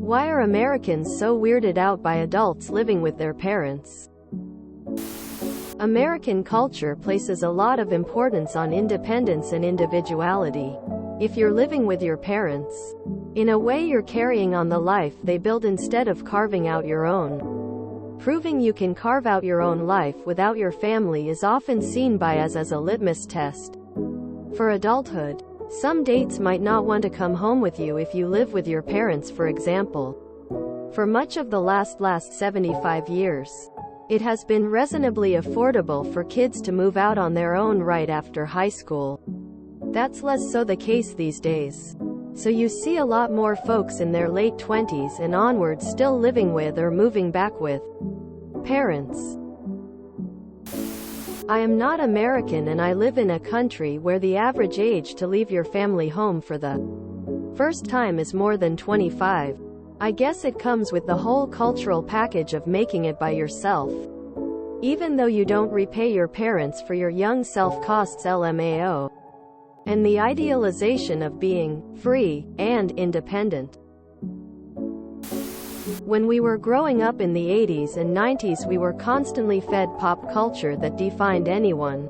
Why are Americans so weirded out by adults living with their parents? American culture places a lot of importance on independence and individuality. If you're living with your parents, in a way you're carrying on the life they build instead of carving out your own. Proving you can carve out your own life without your family is often seen by us as a litmus test for adulthood. Some dates might not want to come home with you if you live with your parents, for example. For much of the last 75 years, it has been reasonably affordable for kids to move out on their own right after high school. That's less so the case these days. So you see a lot more folks in their late 20s and onwards still living with or moving back with parents. I am not American and I live in a country where the average age to leave your family home for the first time is more than 25. I guess it comes with the whole cultural package of making it by yourself. Even though you don't repay your parents for your young self costs LMAO. And the idealization of being free and independent. When we were growing up in the 80s and 90s, we were constantly fed pop culture that defined anyone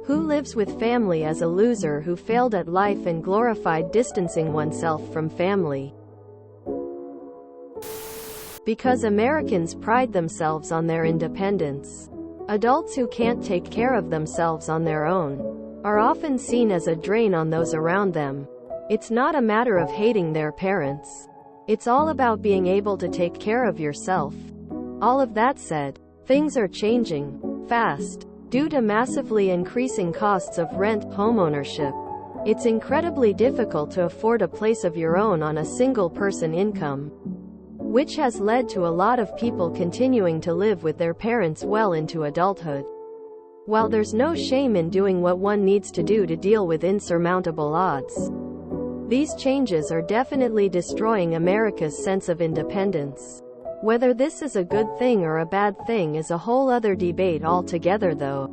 who lives with family as a loser who failed at life and glorified distancing oneself from family. Because Americans pride themselves on their independence, adults who can't take care of themselves on their own are often seen as a drain on those around them. It's not a matter of hating their parents. It's all about being able to take care of yourself. All of that said, things are changing fast. Due to massively increasing costs of rent, homeownership, it's incredibly difficult to afford a place of your own on a single-person income, which has led to a lot of people continuing to live with their parents well into adulthood. While there's no shame in doing what one needs to do to deal with insurmountable odds, these changes are definitely destroying America's sense of independence. Whether this is a good thing or a bad thing is a whole other debate altogether though.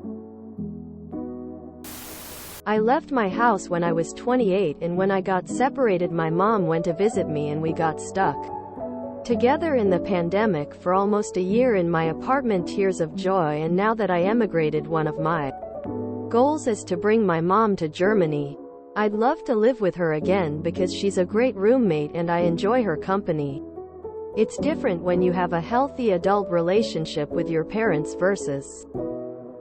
I left my house when I was 28, and when I got separated my mom went to visit me and we got stuck together in the pandemic for almost a year in my apartment. Tears of joy. And now that I emigrated, one of my goals is to bring my mom to Germany. I'd love to live with her again because she's a great roommate and I enjoy her company. It's different when you have a healthy adult relationship with your parents versus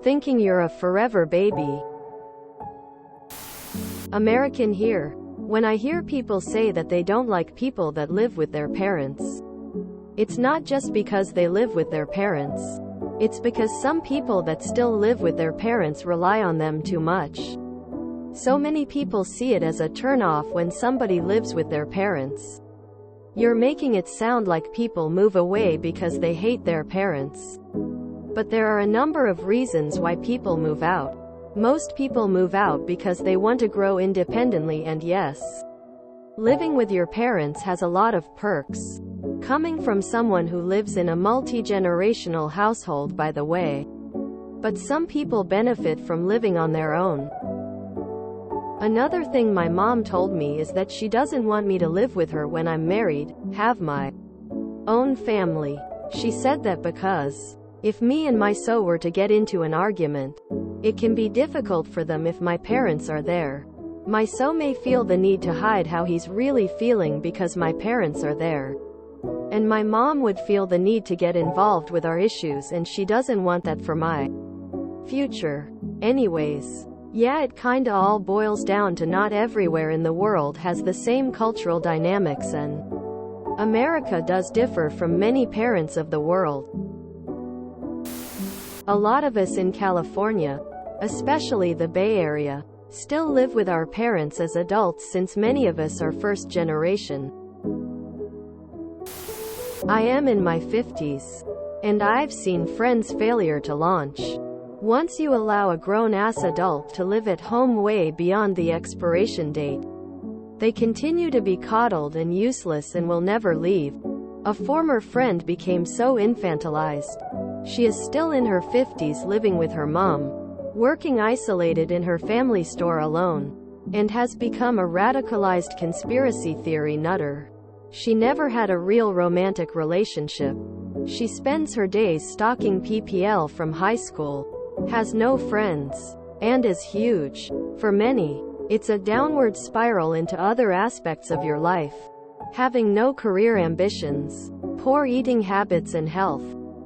thinking you're a forever baby. American here. When I hear people say that they don't like people that live with their parents, it's not just because they live with their parents. It's because some people that still live with their parents rely on them too much. So many people see it as a turn-off when somebody lives with their parents. You're making it sound like people move away because they hate their parents. But there are a number of reasons why people move out. Most people move out because they want to grow independently, and yes, living with your parents has a lot of perks. Coming from someone who lives in a multi-generational household, by the way. But some people benefit from living on their own. Another thing my mom told me is that she doesn't want me to live with her when I'm married, have my own family. She said that because if me and my so were to get into an argument, it can be difficult for them if my parents are there. My so may feel the need to hide how he's really feeling because my parents are there. And my mom would feel the need to get involved with our issues, and she doesn't want that for my future. Anyways, yeah, it kinda all boils down to not everywhere in the world has the same cultural dynamics, and America does differ from many parents of the world. A lot of us in California, especially the Bay Area, still live with our parents as adults since many of us are first generation. I am in my 50s, and I've seen friends' failure to launch. Once you allow a grown-ass adult to live at home way beyond the expiration date, they continue to be coddled and useless and will never leave. A former friend became so infantilized. She is still in her 50s living with her mom, working isolated in her family store alone, and has become a radicalized conspiracy theory nutter. She never had a real romantic relationship. She spends her days stalking PPL from high school, has no friends, and is huge. For many, it's a downward spiral into other aspects of your life. Having no career ambitions, poor eating habits and health,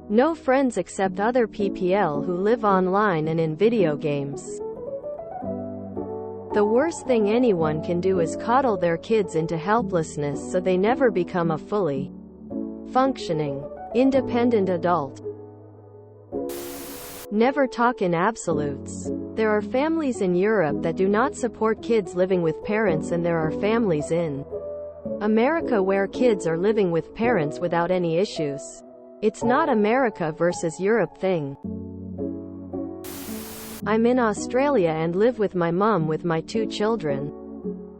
no friends except other PPL who live online and in video games. The worst thing anyone can do is coddle their kids into helplessness so they never become a fully functioning, independent adult. Never talk in absolutes. There are families in Europe that do not support kids living with parents, and there are families in America where kids are living with parents without any issues. It's not America versus Europe thing. I'm in Australia and live with my mom with my 2 children,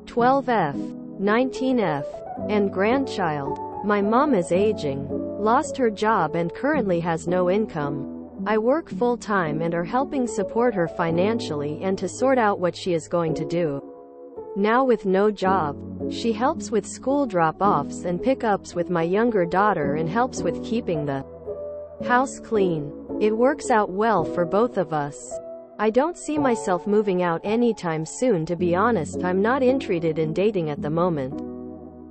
12F, 19F, and grandchild. My mom is aging, lost her job and currently has no income. I work full-time and are helping support her financially and to sort out what she is going to do. Now with no job, she helps with school drop-offs and pick-ups with my younger daughter and helps with keeping the house clean. It works out well for both of us. I don't see myself moving out anytime soon, to be honest. I'm not interested in dating at the moment,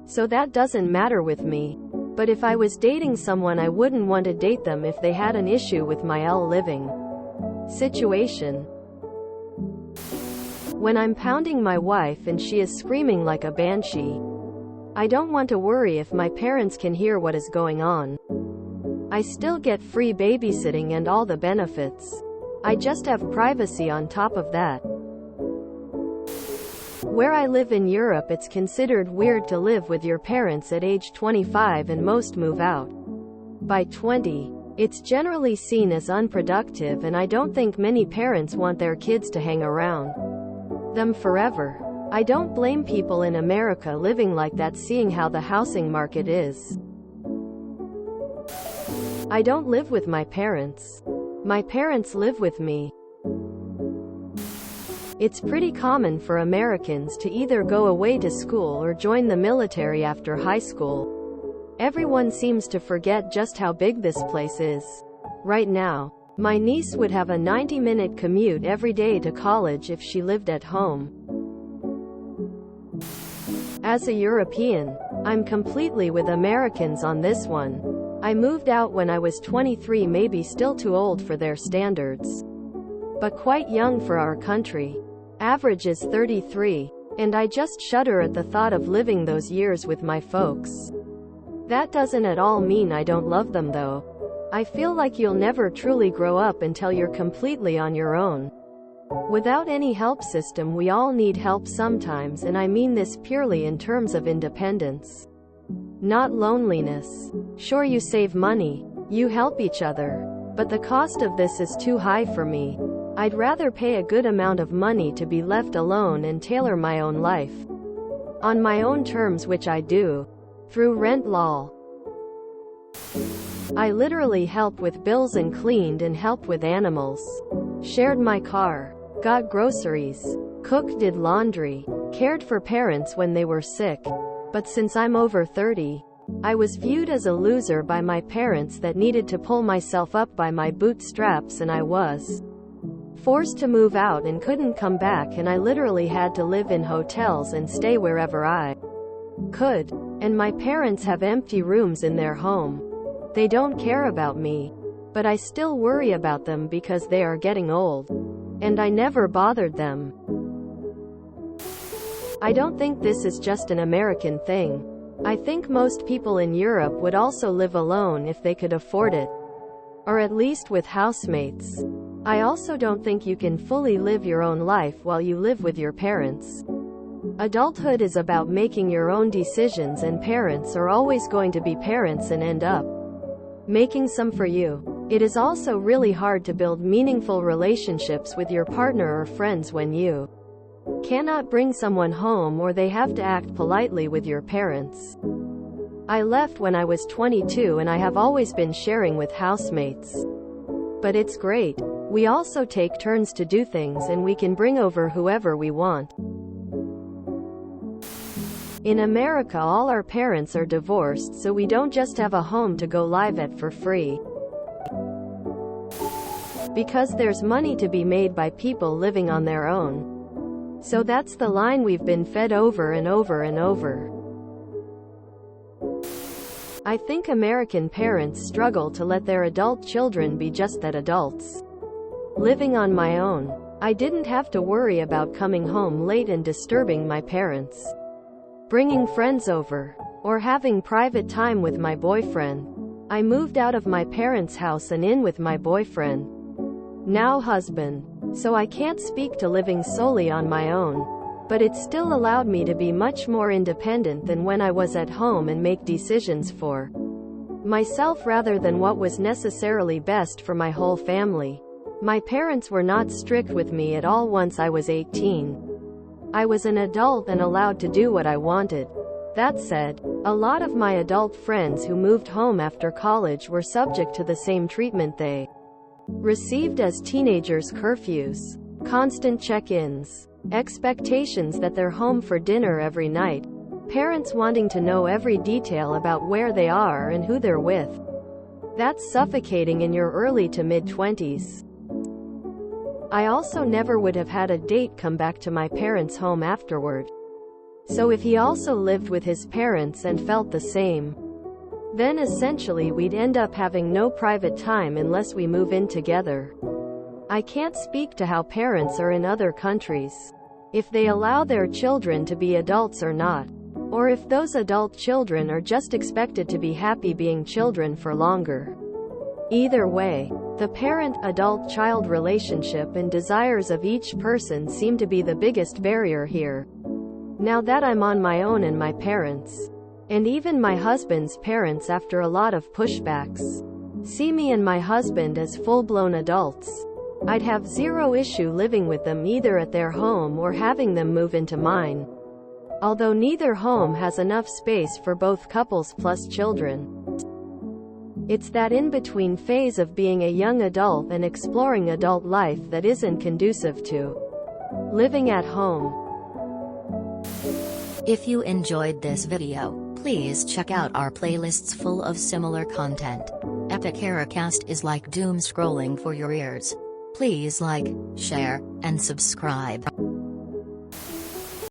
so that doesn't matter with me. But if I was dating someone, I wouldn't want to date them if they had an issue with my living situation. When I'm pounding my wife and she is screaming like a banshee, I don't want to worry if my parents can hear what is going on. I still get free babysitting and all the benefits. I just have privacy on top of that. Where I live in Europe, it's considered weird to live with your parents at age 25, and most move out by 20. It's generally seen as unproductive, and I don't think many parents want their kids to hang around them forever. I don't blame people in America living like that, seeing how the housing market is. I don't live with my parents. My parents live with me. It's pretty common for Americans to either go away to school or join the military after high school. Everyone seems to forget just how big this place is. Right now, my niece would have a 90-minute commute every day to college if she lived at home. As a European, I'm completely with Americans on this one. I moved out when I was 23, maybe still too old for their standards, but quite young for our country. Average is 33, and I just shudder at the thought of living those years with my folks. That doesn't at all mean I don't love them though. I feel like you'll never truly grow up until you're completely on your own. Without any help system. We all need help sometimes, and I mean this purely in terms of independence, not loneliness. Sure, you save money, you help each other, but the cost of this is too high for me. I'd rather pay a good amount of money to be left alone and tailor my own life on my own terms, which I do through rent law. I literally help with bills and cleaned and helped with animals, shared my car, got groceries, cooked, did laundry, cared for parents when they were sick. But since I'm over 30, I was viewed as a loser by my parents that needed to pull myself up by my bootstraps, and I was forced to move out and couldn't come back, and I literally had to live in hotels and stay wherever I could. And my parents have empty rooms in their home. They don't care about me, but I still worry about them because they are getting old, and I never bothered them. I don't think this is just an American thing. I think most people in Europe would also live alone if they could afford it, or at least with housemates. I also don't think you can fully live your own life while you live with your parents. Adulthood is about making your own decisions, and parents are always going to be parents and end up making some for you. It is also really hard to build meaningful relationships with your partner or friends when you cannot bring someone home or they have to act politely with your parents. I left when I was 22, and I have always been sharing with housemates. But it's great. We also take turns to do things, and we can bring over whoever we want. In America, all our parents are divorced, so we don't just have a home to go live at for free. Because there's money to be made by people living on their own. So that's the line we've been fed over and over and over. I think American parents struggle to let their adult children be just that, adults. Living on my own, I didn't have to worry about coming home late and disturbing my parents, bringing friends over, or having private time with my boyfriend. I moved out of my parents' house and in with my boyfriend, now husband. So I can't speak to living solely on my own, but it still allowed me to be much more independent than when I was at home and make decisions for myself rather than what was necessarily best for my whole family. My parents were not strict with me at all once I was 18. I was an adult and allowed to do what I wanted. That said, a lot of my adult friends who moved home after college were subject to the same treatment they received as teenagers: curfews, constant check-ins, expectations that they're home for dinner every night, parents wanting to know every detail about where they are and who they're with. That's suffocating in your early to mid-20s. I also never would have had a date come back to my parents' home afterward. So if he also lived with his parents and felt the same, then essentially we'd end up having no private time unless we move in together. I can't speak to how parents are in other countries, if they allow their children to be adults or not, or if those adult children are just expected to be happy being children for longer. Either way, the parent-adult-child relationship and desires of each person seem to be the biggest barrier here. Now that I'm on my own, and my parents, and even my husband's parents, after a lot of pushbacks, see me and my husband as full-blown adults, I'd have zero issue living with them either at their home or having them move into mine. Although neither home has enough space for both couples plus children. It's that in-between phase of being a young adult and exploring adult life that isn't conducive to living at home. If you enjoyed this video, please check out our playlists full of similar content. TooAfraidToAsk is like doom scrolling for your ears. Please like, share, and subscribe.